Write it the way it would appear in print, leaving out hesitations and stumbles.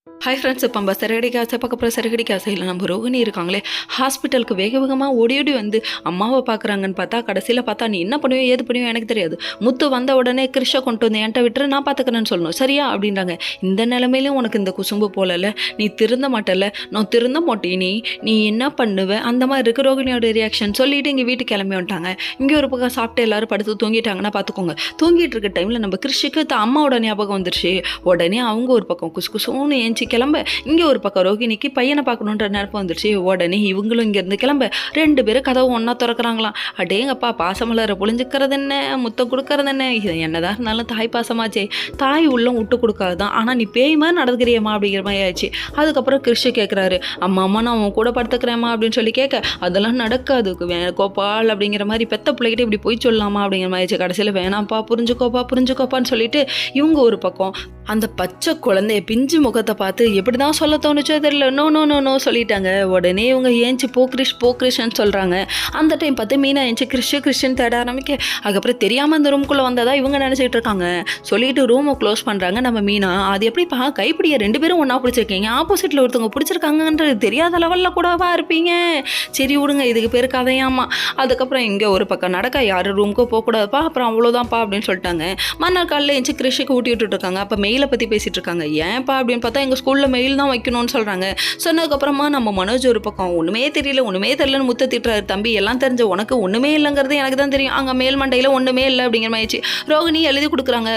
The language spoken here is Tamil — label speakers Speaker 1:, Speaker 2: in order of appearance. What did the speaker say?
Speaker 1: ஹாய் ஃப்ரெண்ட்ஸ், இப்போ நம்ம சரகடிக்க ஆசை பார்க்க போகிற சரகடிக்க ஆசையில் நம்ம ரோகிணி இருக்காங்களே, ஹாஸ்பிட்டலுக்கு வேக வேகமாக ஓடி ஓடி வந்து அம்மாவை பார்க்குறாங்கன்னு பார்த்தா கடைசியில் பார்த்தா நீ என்ன பண்ணுவோ ஏது பண்ணுவோ எனக்கு தெரியாது, முத்து வந்த உடனே கிருஷை கொண்டு வந்து என்கிட்ட விட்டுரு, நான் பார்த்துக்கிறேன்னு சொல்லணும் சரியா அப்படின்றாங்க. இந்த நிலமையிலும் உனக்கு இந்த குசும்பு போலல, நீ திருந்த மாட்டல, நான் திருந்த மாட்டேன், நீ என்ன பண்ணுவ அந்த மாதிரி இருக்கு ரோகிணியோட ரியாக்ஷன் சொல்லிட்டு இங்கே வீட்டுக்கு கிளம்பி வந்துட்டாங்க. இங்கே ஒரு பக்கம் சாப்பிட்டு எல்லாரும் படுத்து தூங்கிட்டாங்கன்னா பார்த்துக்கோங்க. தூங்கிட்டு இருக்க டைமில் நம்ம கிருஷிக்கு அம்மாவோட ஞாபகம் வந்துருச்சு. உடனே அவங்க ஒரு பக்கம் குசு குசுன்னு ஏஞ்சி கிளம்ப, இங்கே ஒரு பக்கம் ரோகிணிக்கு பையனை பார்க்கணுன்ற நினைப்பு வந்துருச்சு. உடனே இவங்களும் இங்கேருந்து கிளம்ப 2 பேரும் கதவு ஒன்றா திறக்கிறாங்களாம். அடேங்கப்பா, பாசமலரை பொழிஞ்சுக்கிறது என்ன, முத்தம் கொடுக்கறது என்ன, இது என்னதான் இருந்தாலும் தாய் பாசமாச்சே, தாய் உள்ளம் விட்டு கொடுக்காதுதான், ஆனால் நீ பேய் மாதிரி நடந்துக்கிறியம்மா அப்படிங்கிற மாதிரி ஆயிடுச்சு. அதுக்கப்புறம் கிருஷ்ண கேட்குறாரு, அம்மா அம்மா நான் உன் கூட படுத்துக்கிறேம்மா அப்படின்னு சொல்லி கேட்க, அதெல்லாம் நடக்காது கோபால் அப்படிங்கிற மாதிரி பெத்த பிள்ளைகிட்ட இப்படி போய் சொல்லலாமா அப்படிங்கிற மாதிரி ஆயிடுச்சு. கடைசியில் வேணாம்ப்பா புரிஞ்சுக்கோப்பான்னு சொல்லிட்டு இவங்க ஒரு பக்கம் அந்த பச்சை குழந்தைய பிஞ்சு முகத்தை பார்த்து எப்படி தான் சொல்ல தோணுச்சோ தெரியல, நோ நோ நோ நோ சொல்லிட்டாங்க. உடனே இவங்க ஏஞ்சி போ கிறிஷ்ன்னு சொல்கிறாங்க. அந்த டைம் பார்த்து மீனா ஏஞ்சி கிறிஸ்டின் தேட ஆரம்பிக்க, அதுக்கப்புறம் தெரியாமல் இந்த ரூம்குள்ளே வந்ததா இவங்க நினச்சிட்டு இருக்காங்க. சொல்லிட்டு ரூமை க்ளோஸ் பண்ணுறாங்க. நம்ம மீனா, அது எப்படிப்பா கைப்பிடிய 2 பேரும் ஒன்றா பிடிச்சிருக்கீங்க, ஆப்போசிட்டில் ஒருத்தவங்க பிடிச்சிருக்காங்கன்றது தெரியாத லெவலில் கூடவா இருப்பீங்க, சரி விடுங்க இதுக்கு பேர் கதையாமா. அதுக்கப்புறம் இங்கே ஒரு பக்கம் நடக்க, யார் ரூமுக்கோ போகக்கூடாதுப்பா, அப்புறம் அவ்வளோதான்ப்பா அப்படின்னு சொல்லிட்டாங்க. மறுநாள் காலையில் ஏஞ்சி கிறிஷுக்கு ஊட்டி விட்டுட்டு இருக்காங்க. அப்போ மெயிலை பற்றி பேசிகிட்டு இருக்காங்க. ஏன்ப்பா அப்படின்னு பார்த்தா எங்கள் ஸ்கூலில் மெயில் தான் வைக்கணும்னு சொல்கிறாங்க. சொன்னதுக்கப்புறமா நம்ம மனோஜ் ஒரு பக்கம் ஒன்றுமே தெரியலன்னு முத்த திட்டுறாரு. தம்பி எல்லாம் தெரிஞ்ச உனக்கு ஒன்றுமே இல்லைங்கிறது எனக்கு தான் தெரியும், அங்கே மேல் மண்டையில் ஒன்றுமே இல்லை அப்படிங்கிற மாதிரி ரோகிணி எழுதி கொடுக்குறாங்க.